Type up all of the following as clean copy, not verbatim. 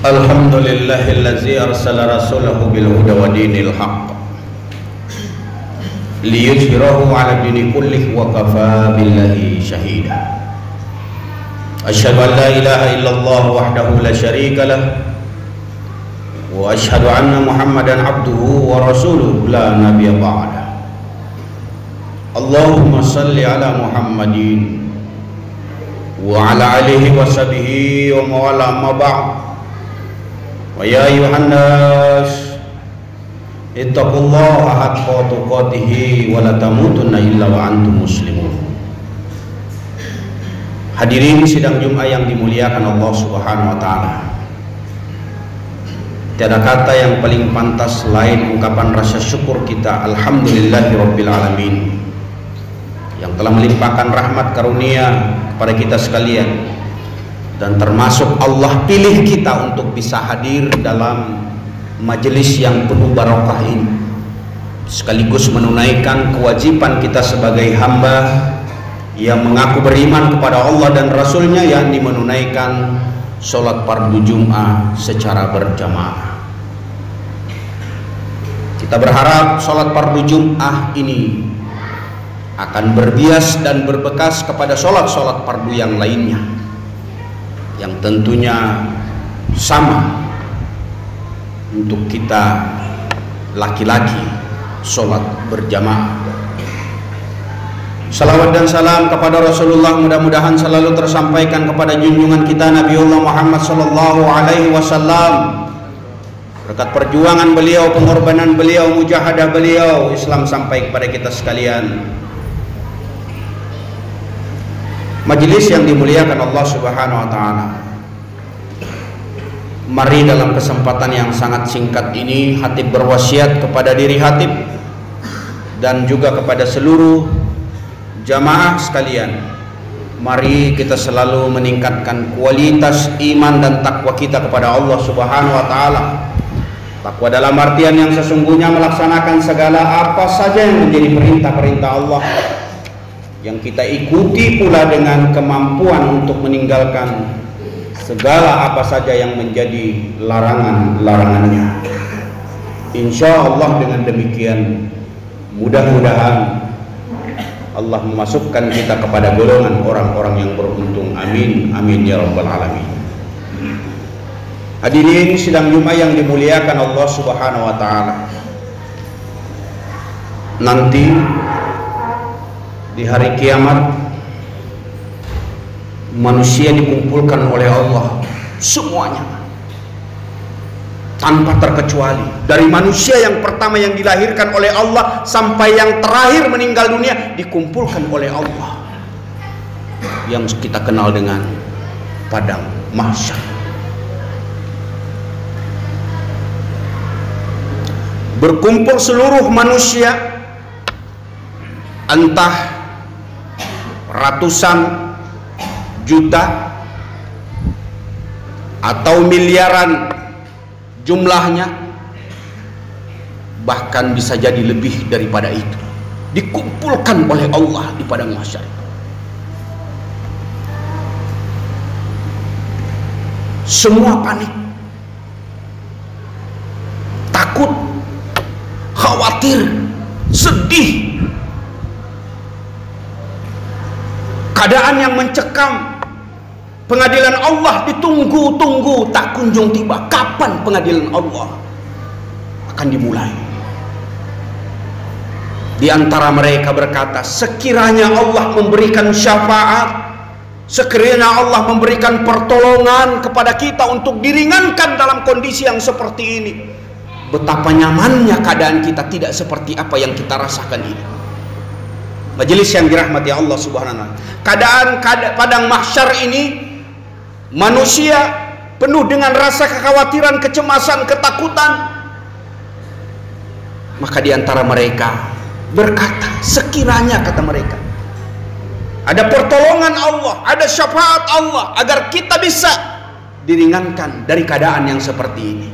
Alhamdulillahillazi arsala rasulahu bil huda wa dinil haqq liyudhhirahu 'ala dini kullih wa kafa billahi shahida. Asyhadu an la ilaha illallah wahdahu la syarika lah wa asyhadu anna Muhammadan abduhu wa rasuluhu la nabiyya ba'da. Allahumma salli ala Muhammadin wa ala alihi wa sahbihi wa mawala ma ba'd. Wa ya ayuhan nas ittaqullaha haqqa tuqatih wa la tamutunna illa wa antum muslimun. Hadirin sidang Jumat yang dimuliakan Allah Subhanahu wa taala. Tiada kata yang paling pantas selain ungkapan rasa syukur kita alhamdulillahirabbil alamin yang telah melimpahkan rahmat karunia kepada kita sekalian, dan termasuk Allah pilih kita untuk bisa hadir dalam majelis yang penuh barokah ini, sekaligus menunaikan kewajiban kita sebagai hamba yang mengaku beriman kepada Allah dan Rasulnya, yakni menunaikan sholat fardu Jum'ah secara berjamaah. Kita berharap sholat fardu Jum'ah ini akan berbias dan berbekas kepada sholat-sholat fardu yang lainnya, yang tentunya sama untuk kita laki-laki sholat berjamaah. Salawat dan salam kepada Rasulullah mudah-mudahan selalu tersampaikan kepada junjungan kita Nabiullah Muhammad sallallahu alaihi wasallam. Berkat perjuangan beliau, pengorbanan beliau, mujahadah beliau, Islam sampai kepada kita sekalian. Majelis yang dimuliakan Allah Subhanahu wa taala, mari dalam kesempatan yang sangat singkat ini Hatib berwasiat kepada diri Hatib dan juga kepada seluruh jamaah sekalian, mari kita selalu meningkatkan kualitas iman dan takwa kita kepada Allah Subhanahu wa taala. Takwa dalam artian yang sesungguhnya melaksanakan segala apa saja yang menjadi perintah-perintah Allah, yang kita ikuti pula dengan kemampuan untuk meninggalkan segala apa saja yang menjadi larangan-larangannya. Insya Allah dengan demikian mudah-mudahan Allah memasukkan kita kepada golongan orang-orang yang beruntung. Amin, amin ya rabbal alamin. Hadirin sidang Jumat yang dimuliakan Allah Subhanahu wa taala, nanti di hari kiamat manusia dikumpulkan oleh Allah semuanya tanpa terkecuali, dari manusia yang pertama yang dilahirkan oleh Allah sampai yang terakhir meninggal dunia dikumpulkan oleh Allah, yang kita kenal dengan padang mahsyar. Berkumpul seluruh manusia, entah ratusan juta atau miliaran jumlahnya, bahkan bisa jadi lebih daripada itu, dikumpulkan oleh Allah di padang mahsyar. Semua panik, takut, khawatir, sedih, keadaan yang mencekam. Pengadilan Allah ditunggu-tunggu tak kunjung tiba. Kapan pengadilan Allah akan dimulai? Di antara mereka berkata, sekiranya Allah memberikan syafaat, sekiranya Allah memberikan pertolongan kepada kita untuk diringankan dalam kondisi yang seperti ini, betapa nyamannya keadaan kita tidak seperti apa yang kita rasakan ini. Majelis yang dirahmati Allah Subhanahu wa taala, keadaan padang mahsyar ini manusia penuh dengan rasa kekhawatiran, kecemasan, ketakutan. Maka di antara mereka berkata, sekiranya, kata mereka, ada pertolongan Allah, ada syafaat Allah agar kita bisa diringankan dari keadaan yang seperti ini.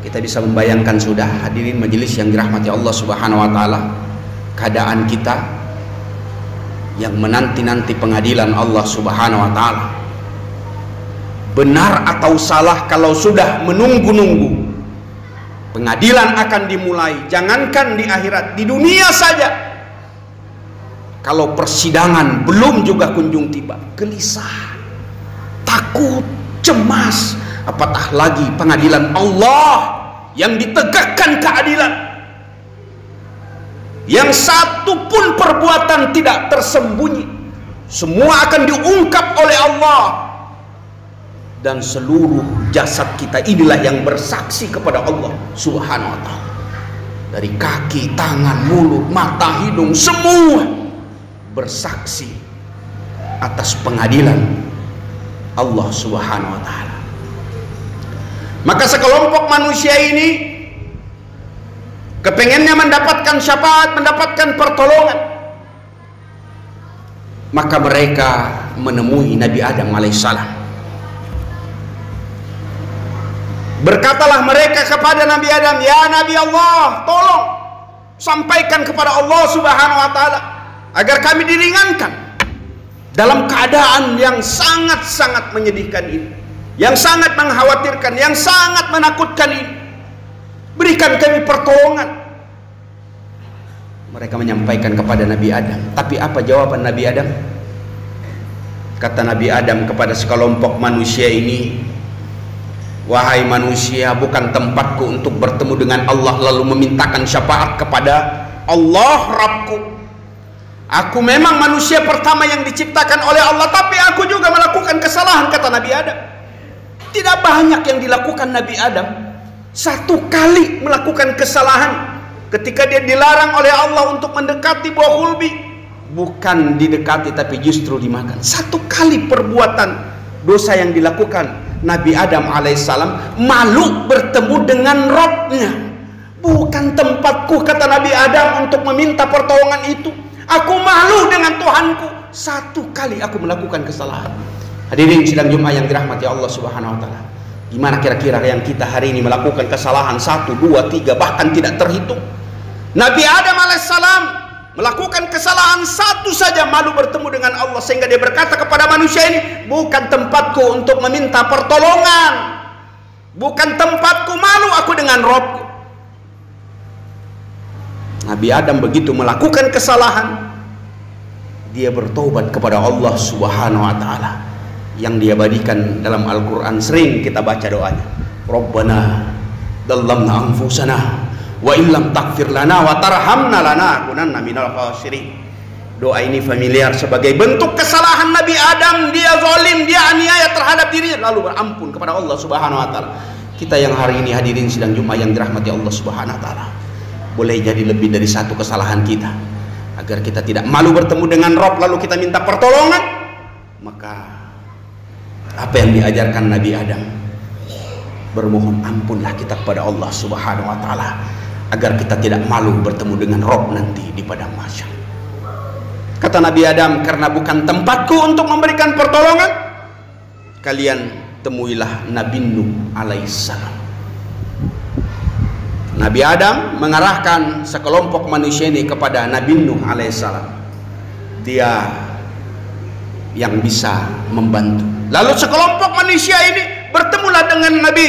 Kita bisa membayangkan sudah, hadirin majelis yang dirahmati Allah Subhanahu wa taala, keadaan kita yang menanti-nanti pengadilan Allah Subhanahu wa taala. benar atau salah kalau sudah menunggu-nunggu. Pengadilan akan dimulai, jangankan di akhirat, di dunia saja. Kalau persidangan belum juga kunjung tiba, gelisah, takut, cemas, apatah lagi pengadilan Allah yang ditegakkan keadilan, yang satu pun perbuatan tidak tersembunyi, semua akan diungkap oleh Allah, dan seluruh jasad kita inilah yang bersaksi kepada Allah Subhanahu wa ta'ala. Dari kaki, tangan, mulut, mata, hidung, semua bersaksi atas pengadilan Allah Subhanahu wa ta'ala. Maka sekelompok manusia ini kepengennya mendapatkan syafaat, mendapatkan pertolongan, maka mereka menemui Nabi Adam alaihissalam. Berkatalah mereka kepada Nabi Adam, "Ya Nabi Allah, tolong sampaikan kepada Allah Subhanahu wa ta'ala agar kami diringankan dalam keadaan yang sangat-sangat menyedihkan ini, yang sangat mengkhawatirkan, yang sangat menakutkan ini. Berikan kami pertolongan." Mereka menyampaikan kepada Nabi Adam. Tapi apa jawaban Nabi Adam? Kata Nabi Adam kepada sekelompok manusia ini, "Wahai manusia, bukan tempatku untuk bertemu dengan Allah lalu memintakan syafaat kepada Allah Rabbku. Aku memang manusia pertama yang diciptakan oleh Allah, tapi aku juga melakukan kesalahan," kata Nabi Adam. Tidak banyak yang dilakukan Nabi Adam. Satu kali melakukan kesalahan ketika dia dilarang oleh Allah untuk mendekati buah hulbi. Bukan didekati tapi justru dimakan. Satu kali perbuatan dosa yang dilakukan Nabi Adam alaihissalam, malu bertemu dengan Rabbnya. Bukan tempatku, kata Nabi Adam, untuk meminta pertolongan itu. Aku malu dengan Tuhanku. Satu kali aku melakukan kesalahan. Hadirin sidang Jumat yang dirahmati Allah Subhanahu wa ta'ala. Gimana kira-kira yang kita hari ini melakukan kesalahan 1, 2, 3 bahkan tidak terhitung? Nabi Adam alaihissalam melakukan kesalahan satu saja, malu bertemu dengan Allah, sehingga dia berkata kepada manusia ini, "Bukan tempatku untuk meminta pertolongan, bukan tempatku, malu aku dengan Rabbku." Nabi Adam begitu melakukan kesalahan, dia bertobat kepada Allah Subhanahu wa ta'ala, yang diabadikan dalam Al-Quran. Sering kita baca doanya, "Rabbana dallamna anfusana wa illam taghfir lana wa tarhamna lanakunanna minal khasirin." Doa ini familiar sebagai bentuk kesalahan Nabi Adam. Dia zalim, dia aniaya terhadap dirinya, lalu berampun kepada Allah Subhanahu wa ta'ala. Kita yang hari ini hadirin sidang Jumat yang dirahmati Allah Subhanahu wa ta'ala, boleh jadi lebih dari satu kesalahan kita. Agar kita tidak malu bertemu dengan Rabb lalu kita minta pertolongan, maka apa yang diajarkan Nabi Adam, bermohon ampunlah kita kepada Allah Subhanahu wa ta'ala agar kita tidak malu bertemu dengan Rabb nanti di padang mahsyar. Kata Nabi Adam, "Karena bukan tempatku untuk memberikan pertolongan, kalian temuilah Nabi Nuh alaihissalam." Nabi Adam mengarahkan sekelompok manusia ini kepada Nabi Nuh alaihissalam. Dia yang bisa membantu. Lalu sekelompok manusia ini bertemulah dengan Nabi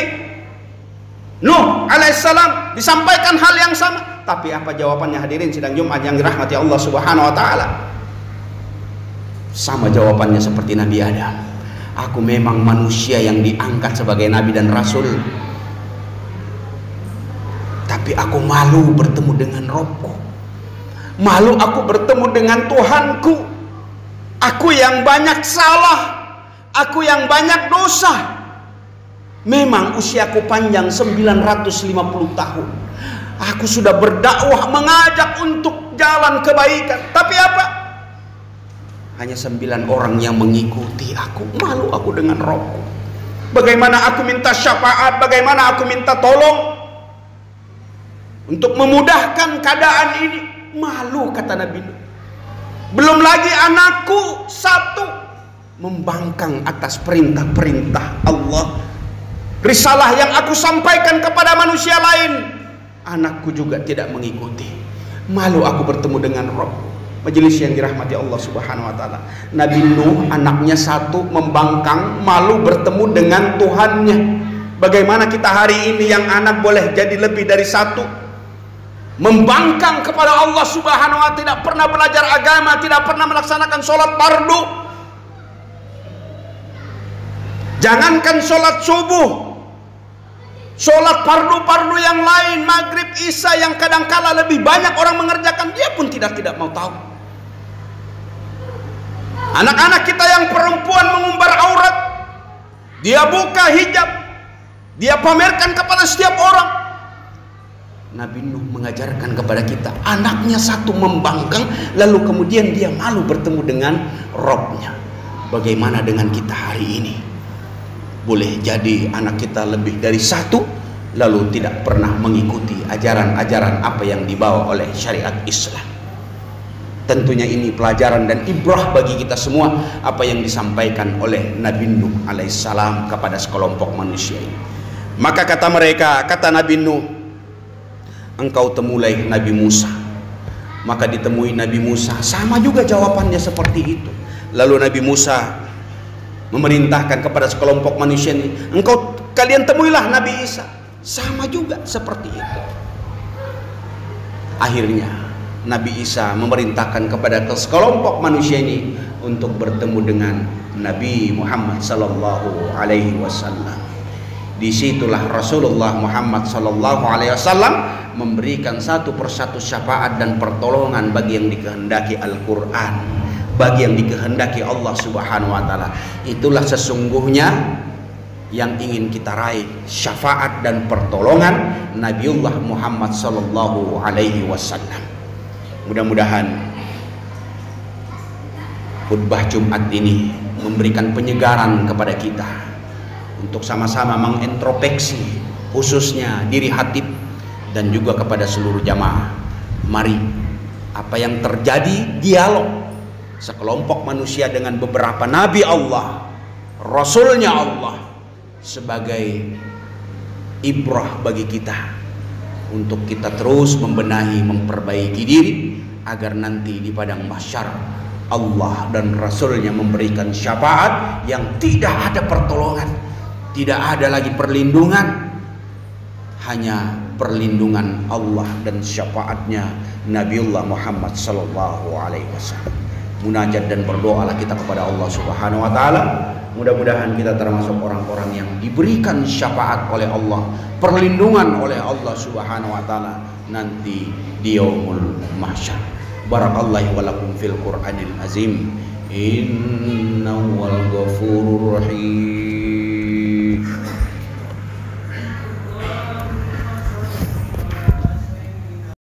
Nuh alaihissalam, disampaikan hal yang sama. Tapi apa jawabannya hadirin sidang Jumat yang dirahmati Allah Subhanahu wa ta'ala? Sama jawabannya seperti Nabi Adam. Aku memang manusia yang diangkat sebagai Nabi dan Rasul, tapi aku malu bertemu dengan Rabbku. Malu aku bertemu dengan Tuhanku. Aku yang banyak salah, aku yang banyak dosa. Memang usiaku panjang 950 tahun. Aku sudah berdakwah, mengajak untuk jalan kebaikan, tapi apa? Hanya 9 orang yang mengikuti aku. Malu aku dengan Rabbku. Bagaimana aku minta syafaat, bagaimana aku minta tolong untuk memudahkan keadaan ini? Malu, kata Nabi Nuh. Belum lagi anakku satu membangkang atas perintah-perintah Allah, risalah yang aku sampaikan kepada manusia lain, anakku juga tidak mengikuti. Malu aku bertemu dengan Rabb. Majelis yang dirahmati Allah Subhanahu wa taala. Nabi Nuh anaknya satu membangkang, malu bertemu dengan Tuhannya. Bagaimana kita hari ini yang anak boleh jadi lebih dari satu? Membangkang kepada Allah Subhanahu wa taala, tidak pernah belajar agama, tidak pernah melaksanakan sholat fardu. Jangankan sholat subuh, sholat fardu-fardu yang lain, maghrib, isya yang kadangkala lebih banyak orang mengerjakan, dia pun tidak mau tahu. Anak-anak kita yang perempuan mengumbar aurat, dia buka hijab, dia pamerkan kepada setiap orang. Nabi Nuh mengajarkan kepada kita, anaknya satu membangkang, lalu kemudian dia malu bertemu dengan Robnya. Bagaimana dengan kita hari ini? Boleh jadi anak kita lebih dari satu, lalu tidak pernah mengikuti ajaran-ajaran apa yang dibawa oleh syariat Islam. Tentunya ini pelajaran dan ibrah bagi kita semua apa yang disampaikan oleh Nabi Nuh alaihissalam kepada sekelompok manusia ini. Maka kata mereka, kata Nabi Nuh, engkau temulai Nabi Musa. Maka ditemui Nabi Musa, sama juga jawabannya seperti itu. Lalu Nabi Musa memerintahkan kepada sekelompok manusia ini, kalian temuilah Nabi Isa, sama juga seperti itu. Akhirnya Nabi Isa memerintahkan kepada sekelompok manusia ini untuk bertemu dengan Nabi Muhammad sallallahu alaihi wasallam. Disitulah Rasulullah Muhammad sallallahu alaihi wasallam memberikan satu persatu syafaat dan pertolongan bagi yang dikehendaki Al-Quran, bagi yang dikehendaki Allah Subhanahu wa taala. Itulah sesungguhnya yang ingin kita raih, syafaat dan pertolongan Nabiullah Muhammad sallallahu alaihi wasallam. Mudah-mudahan khutbah Jumat ini memberikan penyegaran kepada kita untuk sama-sama mengintrospeksi khususnya diri hatib dan juga kepada seluruh jamaah. Mari apa yang terjadi, dialog sekelompok manusia dengan beberapa nabi Allah, rasulnya Allah, sebagai ibrah bagi kita untuk kita terus membenahi, memperbaiki diri agar nanti di padang mahsyar Allah dan Rasulnya memberikan syafaat yang tidak ada pertolongan, tidak ada lagi perlindungan, hanya perlindungan Allah dan syafaatnya Nabiullah Muhammad sallallahu alaihi wasallam. Munajat dan berdoalah kita kepada Allah Subhanahu wa taala. Mudah-mudahan kita termasuk orang-orang yang diberikan syafaat oleh Allah, perlindungan oleh Allah Subhanahu wa taala nanti di yaumul mahsyar. Barakallahu wa lakum fil Qur'anil azim. Innahu wal ghafurur rahim.